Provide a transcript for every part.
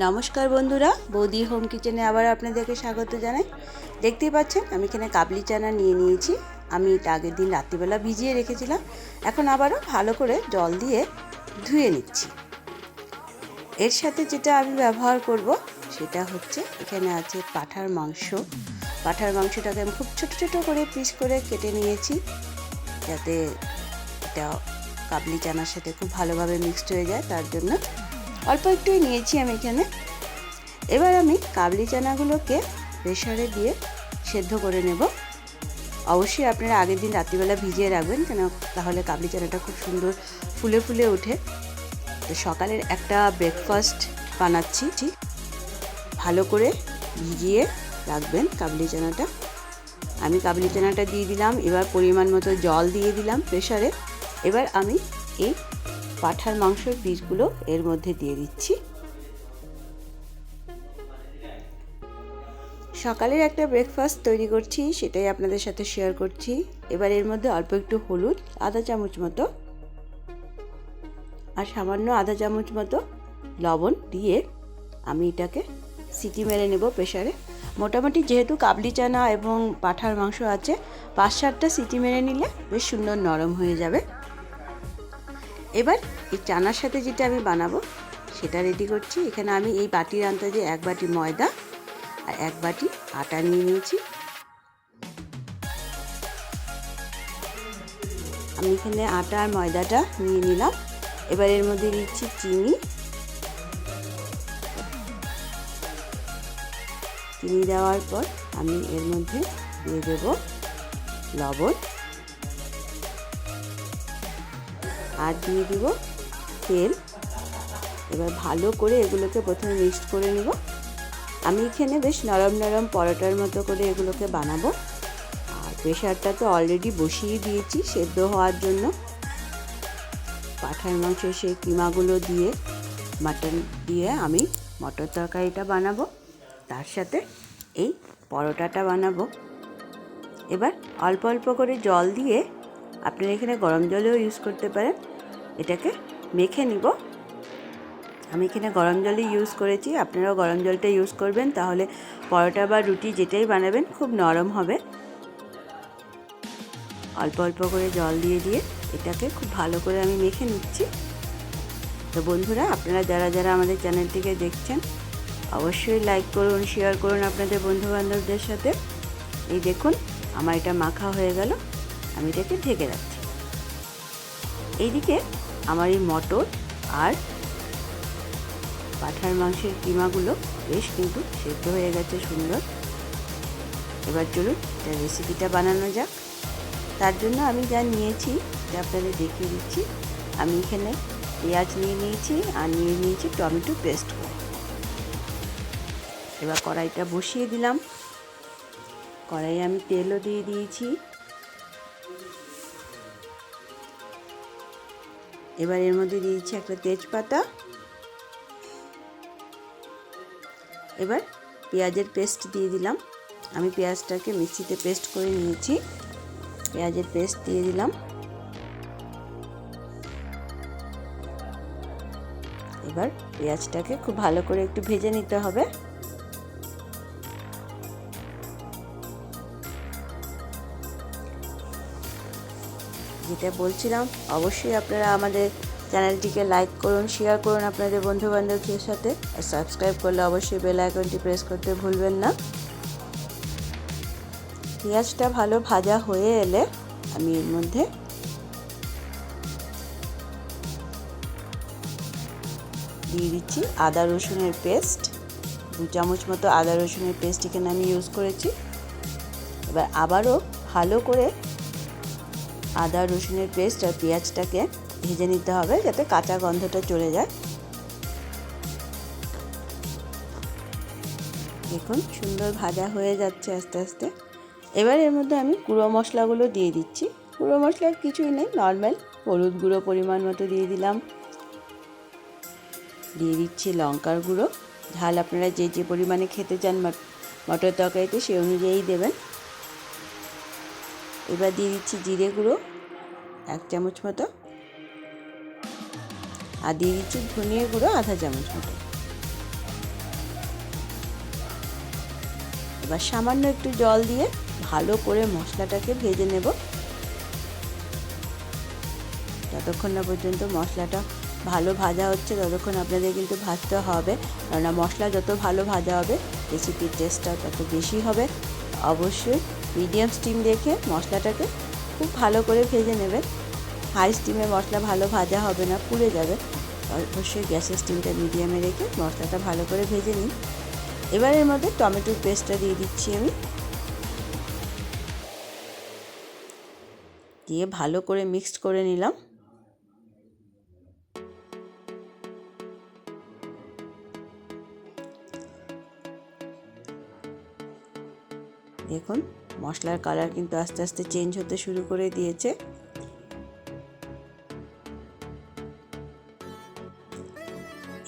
নমস্কার বন্ধুরা, বৌদি হোম কিচেনে আবার আপনাদেরকে স্বাগত জানাই। দেখতেই পাচ্ছেন আমি এখানে কাবলি চানা নিয়ে নিয়েছি। আমি এটা আগের দিন রাত্রিবেলা ভিজিয়ে রেখেছিলাম। এখন আবারও ভালো করে জল দিয়ে ধুয়ে নিচ্ছি। এর সাথে যেটা আমি ব্যবহার করব সেটা হচ্ছে, এখানে আছে পাঁঠার মাংস। পাঁঠার মাংসটাকে আমি খুব ছোট ছোট করে পিস করে কেটে নিয়েছি, যাতে এটা কাবলি চানার সাথে খুব ভালোভাবে মিক্সড হয়ে যায়, তার জন্য অল্প একটুই নিয়েছি আমি এখানে। এবার আমি কাবলি চানাগুলোকে প্রেসারে দিয়ে সেদ্ধ করে নেব। অবশ্যই আপনারা আগের দিন রাত্রিবেলা ভিজিয়ে রাখবেন, কেন তাহলে কাবলি চানাটা খুব সুন্দর ফুলে ফুলে ওঠে। তো সকালের একটা ব্রেকফাস্ট বানাচ্ছি, ঠিক ভালো করে ভিজিয়ে রাখবেন কাবলি চানাটা। আমি কাবলি চানাটা দিয়ে দিলাম, এবার পরিমাণ মতো জল দিয়ে দিলাম প্রেসারে। এবার আমি এই পাঁঠার মাংসের পিসগুলো এর মধ্যে দিয়ে দিচ্ছি। সকালের একটা ব্রেকফাস্ট তৈরি করছি, সেটাই আপনাদের সাথে শেয়ার করছি। এবার এর মধ্যে অল্প একটু হলুদ, আধা চামচ মতো, আর সামান্য আধা চামচ মতো লবণ দিয়ে আমি এটাকে সিটি মেরে নেব প্রেসারে। মোটামুটি যেহেতু কাবলি চানা এবং পাঁঠার মাংস আছে, 5-7টা সিটি মেরে নিলে বেশ সুন্দর নরম হয়ে যাবে। এবার এই চানার সাথে যেটা আমি বানাবো সেটা রেডি করছি। এখানে আমি এই বাটির আন্দাজে 1 বাটি ময়দা আর 1 বাটি আটা নিয়ে নিয়েছি। আমি এখানে আটা আর ময়দাটা নিয়ে নিলাম। এবার এর মধ্যে দিচ্ছি চিনি দেওয়ার পর আমি এর মধ্যে দিয়ে দেব লবণ, আর দিয়ে দিব তেল। এবার ভালো করে এগুলোকে প্রথমে মিক্সড করে নেব। আমি এখানে বেশ নরম নরম পরোটার মতো করে এগুলোকে বানাবো। আর প্রেশারটা তো অলরেডি বসিয়ে দিয়েছি সেদ্ধ হওয়ার জন্য। পাঁঠার মাংসের সেই কিমাগুলো দিয়ে, মাটন দিয়ে আমি মটর তরকারিটা বানাবো, তার সাথে এই পরোটাটা বানাবো। এবার অল্প অল্প করে জল দিয়ে, আপনারা এখানে গরম জলেও ইউজ করতে পারেন, এটাকে মেখে নিব। আমি এখানে গরম জলই ইউজ করেছি, আপনারাও গরম জলটা ইউজ করবেন, তাহলে পরোটা বা রুটি যেটাই বানাবেন খুব নরম হবে। অল্প অল্প করে জল দিয়ে দিয়ে এটাকে খুব ভালো করে আমি মেখে নিচ্ছি। তো বন্ধুরা, আপনারা যারা যারা আমাদের চ্যানেলটিকে দেখছেন অবশ্যই লাইক করুন, শেয়ার করুন আপনাদের বন্ধুবান্ধবদের সাথে। এই দেখুন আমার এটা মাখা হয়ে গেল, আমি এটাকে ঢেকে রাখছি। এইদিকে আমার এই মটর আর পাঁঠার মাংসের কিমাগুলো বেশ কিন্তু সেদ্ধ হয়ে গেছে সুন্দর। এবার চলুন এটা রেসিপিটা বানানো যাক। তার জন্য আমি যা নিয়েছি সেটা আপনাদের দেখিয়ে দিচ্ছি। আমি এখানে পেঁয়াজ নিয়ে নিয়েছি আর নিয়ে নিয়েছি টমেটো পেস্ট করে। এবার কড়াইটা বসিয়ে দিলাম। কড়াইয়ে আমি তেলও দিয়ে দিয়েছি। এবার এর মধ্যে দিয়েছি একটা তেজপাতা। এবার পেঁয়াজের পেস্ট দিয়ে দিলাম। আমি পেঁয়াজটাকে মিক্সিতে পেস্ট করে নিয়েছি। পেঁয়াজের পেস্ট দিয়ে দিলাম। এবার পেঁয়াজটাকে খুব ভালো করে একটু ভেজে নিতে হবে। যেটা বলছিলাম, অবশ্যই আপনারা আমাদের চ্যানেলটিকে লাইক করুন, শেয়ার করুন আপনাদের বন্ধুবান্ধবদের সাথে, আর সাবস্ক্রাইব করলে অবশ্যই বেল আইকনটি প্রেস করতে ভুলবেন না। পেঁয়াজটা ভালো ভাজা হয়ে এলে আমি এর মধ্যে দিয়ে দিচ্ছি আদা রসুনের পেস্ট। 2 চামচ মতো আদা রসুনের পেস্ট এখানে আমি ইউজ করেছি। এবার আবারও ভালো করে আদা রসুনের পেস্ট আর পেঁয়াজটাকে ভেজে নিতে হবে, যাতে কাঁচা গন্ধটা চলে যায়। দেখুন সুন্দর ভাজা হয়ে যাচ্ছে আস্তে আস্তে। এবার এর মধ্যে আমি গুঁড়ো মশলাগুলো দিয়ে দিচ্ছি। গুঁড়ো মশলার কিছুই নেই, নর্মাল হলুদ গুঁড়ো পরিমাণ মতো দিয়ে দিলাম। দিয়ে দিচ্ছি লঙ্কার গুঁড়ো, ঝাল আপনারা যে যে পরিমাণে খেতে চান মটর তরকারিতে সেই অনুযায়ী দেবেন। এবার দিয়ে দিচ্ছি জিরে গুঁড়ো 1 চামচ মতো, আর দিয়ে দিচ্ছি ধনিয়া গুঁড়ো আধা চামচ মতো। এবার সামান্য একটু জল দিয়ে ভালো করে মশলাটাকে ভেজে নেব। যতক্ষণ না পর্যন্ত মশলাটা ভালো ভাজা হচ্ছে ততক্ষণ আপনাদের কিন্তু ভাজতে হবে, কেননা মশলা যত ভালো ভাজা হবে রেসিপির টেস্টটা তত বেশি হবে। অবশ্যই মিডিয়াম স্টিম রেখে মশলাটাকে খুব ভালো করে ভেজে নেবেন। হাই স্টিমে মশলা ভালো ভাজা হবে না, পুড়ে যাবে। অবশ্যই গ্যাসের স্টিমটা মিডিয়ামে রেখে মশলাটা ভালো করে ভেজে নিন। এবার এর মধ্যে টমেটোর পেস্টটা দিয়ে দিচ্ছি আমি, দিয়ে ভালো করে মিক্সড করে নিলাম। দেখুন মশলার কালার কিন্তু আস্তে আস্তে চেঞ্জ হতে শুরু করে দিয়েছে।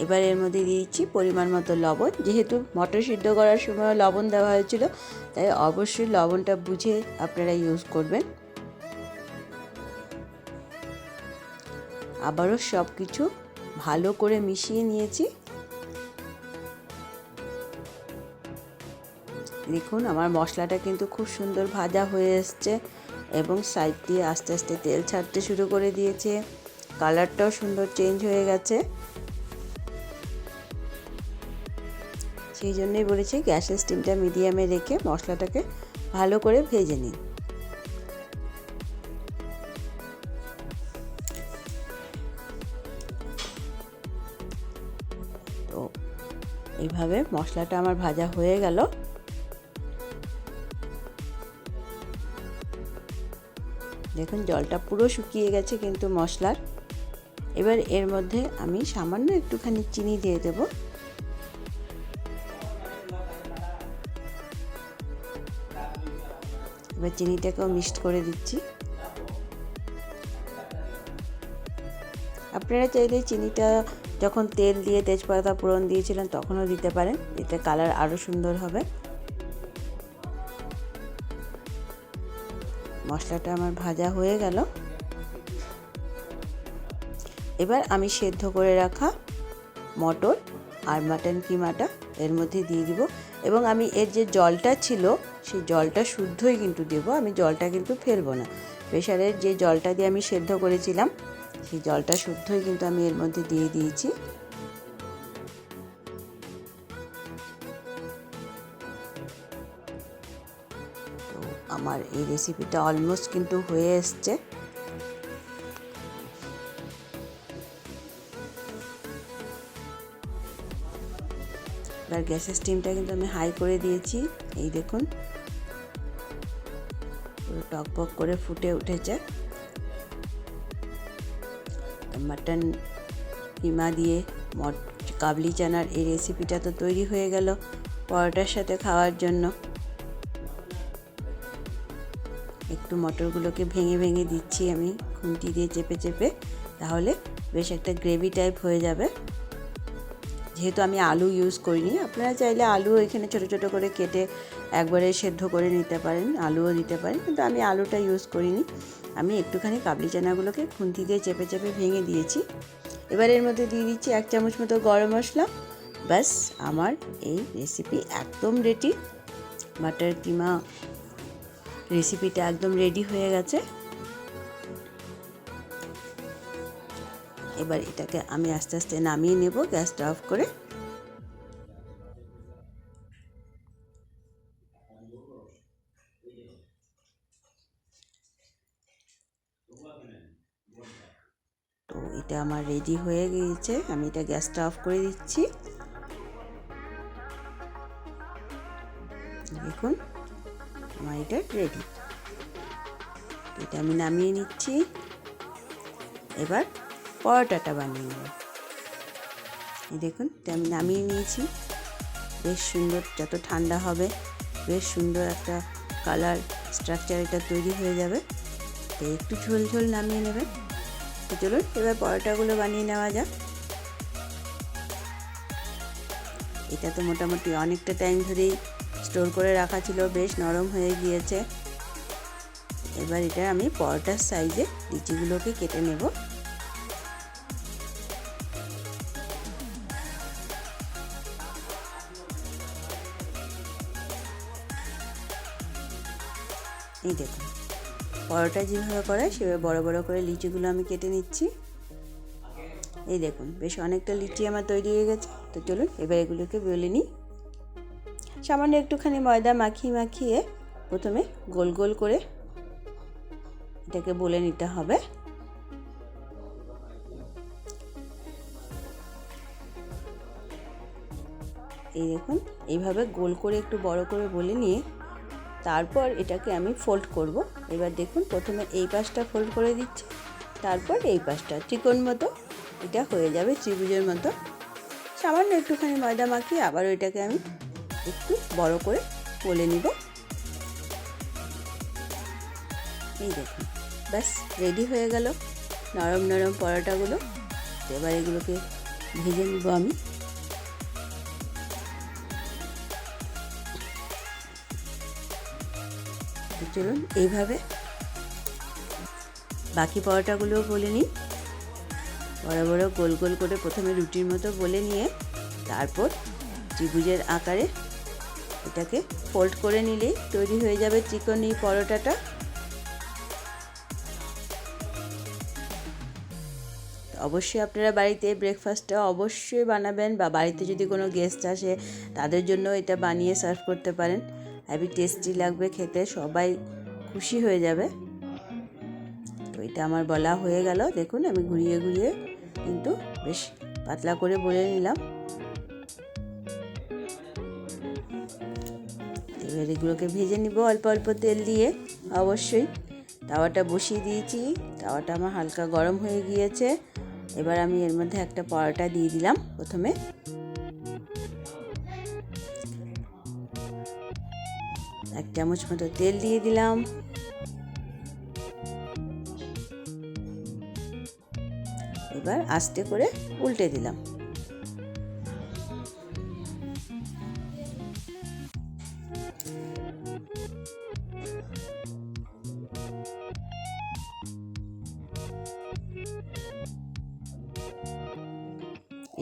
এবার এর মধ্যে দিয়ে দিচ্ছি পরিমাণ মতো লবণ। যেহেতু মটর সিদ্ধ করার সময় লবণ দেওয়া হয়েছিল, তাই অবশ্যই লবণটা বুঝে আপনারা ইউজ করবেন। আবারও সব কিছু ভালো করে মিশিয়ে নিয়েছি। দেখুন আমার মশলাটা কিন্তু খুব সুন্দর ভাজা হয়ে এসছে এবং সাইড দিয়ে আস্তে আস্তে তেল ছাড়তে শুরু করে দিয়েছে। কালারটাও সুন্দর চেঞ্জ হয়ে গেছে। সেই জন্যই বলেছি গ্যাসের স্টিমটা মিডিয়ামে রেখে মশলাটাকে ভালো করে ভেজে নিন। তো এইভাবে মশলাটা আমার ভাজা হয়ে গেল। দেখুন জলটা পুরো শুকিয়ে গেছে কিন্তু মশলার। এবার এর মধ্যে আমি সামান্য একটুখানি চিনি দিয়ে দেব। এবার চিনিটাকেও মিক্সড করে দিচ্ছি। আপনারা চাইলে চিনিটা যখন তেল দিয়ে তেজপাতা ফোড়ন দিয়েছিলেন তখনও দিতে পারেন, এতে কালার আরও সুন্দর হবে। মশলাটা আমার ভাজা হয়ে গেল। এবার আমি সেদ্ধ করে রাখা মটর আর মাটন কিমাটা এর মধ্যে দিয়ে দিব এবং আমি এর যে জলটা ছিল সেই জলটা শুদ্ধই কিন্তু দেব, আমি জলটা কিন্তু ফেলবো না। প্রেশারের যে জলটা দিয়ে আমি সেদ্ধ করেছিলাম সেই জলটা শুদ্ধই কিন্তু আমি এর মধ্যে দিয়ে দিয়েছি। তো আমার এই রেসিপিটা অলমোস্ট কিন্তু হয়ে এসছে। এবার গ্যাসের স্টিমটা কিন্তু আমি হাই করে দিয়েছি। এই দেখুন পুরো টকবক করে ফুটে উঠেছে। মাটন কিমা দিয়ে কাবলি চানার এই রেসিপিটা তো তৈরি হয়ে গেল পরোটার সাথে খাওয়ার জন্য। একটু মটরগুলোকে ভেঙে ভেঙে দিচ্ছি আমি খুন্তি দিয়ে চেপে চেপে, তাহলে বেশ একটা গ্রেভি টাইপ হয়ে যাবে। যেহেতু আমি আলু ইউজ করিনি, আপনারা চাইলে আলু এখানে ছোটো ছোটো করে কেটে একবারে সেদ্ধ করে নিতে পারেন, আলুও দিতে পারেন, কিন্তু আমি আলুটা ইউজ করিনি। আমি একটুখানি কাবলি চানাগুলোকে খুন্তি দিয়ে চেপে চেপে ভেঙে দিয়েছি। এবার এর মধ্যে দিয়ে দিচ্ছি 1 চামচ মতো গরম মশলা। ব্যাস আমার এই রেসিপি একদম রেডি। মাটর কিমা রেসিপিটা একদম রেডি হয়ে গেছে। এবার এটাকে আমি আস্তে আস্তে নামিয়ে নেব গ্যাসটা অফ করে। তো এটা আমার রেডি হয়ে গিয়েছে, আমি এটা গ্যাসটা অফ করে দিচ্ছি। দেখুন আমার এটা রেডি। এটা আমি নামিয়ে নিচ্ছি। এবার পরোটাটা বানিয়ে নেব। এই দেখুন এটা আমি নামিয়ে নিয়েছি। বেশ সুন্দর, যত ঠান্ডা হবে বেশ সুন্দর একটা কালার স্ট্রাকচার এটা তৈরি হয়ে যাবে। তো একটু ঝোল ঝোল নামিয়ে নেবেন। তো চলুন এবার পরোটাগুলো বানিয়ে নেওয়া যাক। এটা তো মোটামুটি অনেকটা টাইম ধরেই স্টোর করে রাখা ছিল, বেশ নরম হয়ে গিয়েছে। এবার এটা আমি পরোটার সাইজে লিচিগুলোকে কেটে নেব। এই দেখুন পরোটা যেভাবে করে সেভাবে বড় বড় করে লিচিগুলো আমি কেটে নিচ্ছি। এই দেখুন বেশ অনেকটা লিচি আমার তৈরি হয়ে গেছে। তো চলুন এবার এগুলোকে বেলে নিই। সামান্য একটুখানি ময়দা মাখিয়ে প্রথমে গোল গোল করে এটাকে বলে নিতে হবে। এই দেখুন এইভাবে গোল করে একটু বড় করে বলে নিয়ে তারপর এটাকে আমি ফোল্ড করব। এবার দেখুন প্রথমে এই পাশটা ফোল্ড করে দিচ্ছি, তারপর এই পাশটা ত্রিকোণ মতো এটা হয়ে যাবে ত্রিভুজের মতো। সামান্য একটুখানি ময়দা মাখিয়ে আবার এটাকে আমি একটু বড় করে বলে নিব। এই দেখুন ব্যাস রেডি হয়ে গেল নরম নরম পরোটাগুলো। এবার এগুলোকে ভেজে নিব আমি। চলুন এইভাবে বাকি পরোটাগুলোও বলে নিই। বড় বড় গোল গোল করে প্রথমে রুটির মতো বলে নিয়ে তারপর ত্রিভুজের আকারে এটাকে ফোল্ড করে নিলেই তৈরি হয়ে যাবে চিকনি পরোটাটা। অবশ্যই আপনারা বাড়িতে ব্রেকফাস্টটা অবশ্যই বানাবেন, বা বাড়িতে যদি কোনো গেস্ট আসে তাদের জন্য এটা বানিয়ে সার্ভ করতে পারেন। হেভি টেস্টি লাগবে খেতে, সবাই খুশি হয়ে যাবে। তো এটা আমার বলা হয়ে গেল। দেখুন আমি ঘুরিয়ে ঘুরিয়ে কিন্তু বেশ পাতলা করে বলে নিলাম। এবার এগুলোকে ভেজে নিব অল্প অল্প তেল দিয়ে। অবশ্যই তাওয়াটা বসিয়ে দিয়েছি, তাওয়াটা আমার হালকা গরম হয়ে গিয়েছে। এবার আমি এর মধ্যে একটা পরোটা দিয়ে দিলাম। প্রথমে এক চামচ মতো তেল দিয়ে দিলাম। এবার আস্তে করে উল্টে দিলাম।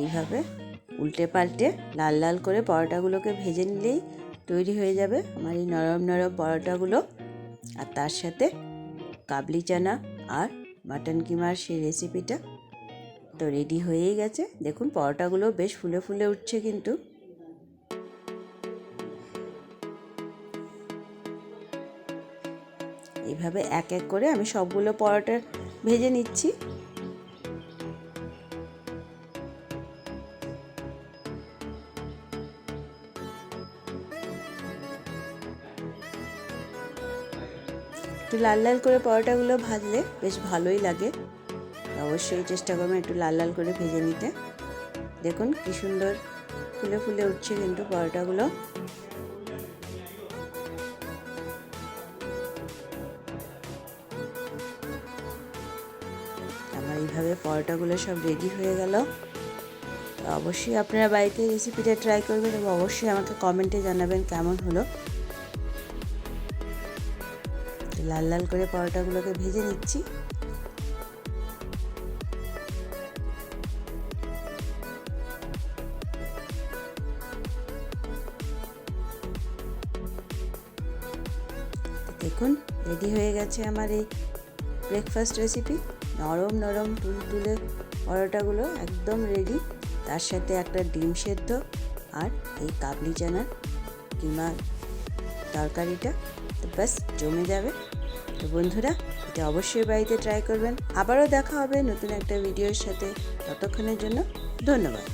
এইভাবে উল্টে পাল্টে লাল লাল করে পরোটাগুলোকে ভেজে নিলেই তৈরি হয়ে যাবে আমার এই নরম নরম পরোটাগুলো। আর তার সাথে কাবলি চানা আর মাটন কিমার সেই রেসিপিটা তো রেডি হয়েই গেছে। দেখুন পরোটাগুলো বেশ ফুলে ফুলে উঠছে কিন্তু। এইভাবে এক এক করে আমি সবগুলো পরোটা ভেজে নিচ্ছি। একটু লাল লাল করে পরোটাগুলো ভাজলে বেশ ভালোই লাগে। অবশ্যই চেষ্টা করবেন একটু লাল লাল করে ভেজে নিতে। দেখুন কি সুন্দর ফুলে ফুলে উঠছে কিন্তু পরোটাগুলো। আমার এইভাবে পরোটাগুলো সব রেডি হয়ে গেল। তো অবশ্যই আপনারা বাড়িতে রেসিপিটা ট্রাই করবেন এবং অবশ্যই আমাকে কমেন্টে জানাবেন কেমন হলো। লাল লাল করে পরোটাগুলোকে ভেজে নিচ্ছি। দেখুন রেডি হয়ে গেছে আমার এই ব্রেকফাস্ট রেসিপি। নরম নরম তুলতুলে পরোটাগুলো একদম রেডি। তার সাথে একটা ডিম সেদ্ধ আর এই কাবলি চানার কিমা তরকারিটা তো ব্যাস জমে যাবে। তো বন্ধুরা এটা অবশ্যই বাড়িতে ট্রাই করবেন। আবারও দেখা হবে নতুন একটা ভিডিওর সাথে। ততক্ষণের জন্য ধন্যবাদ।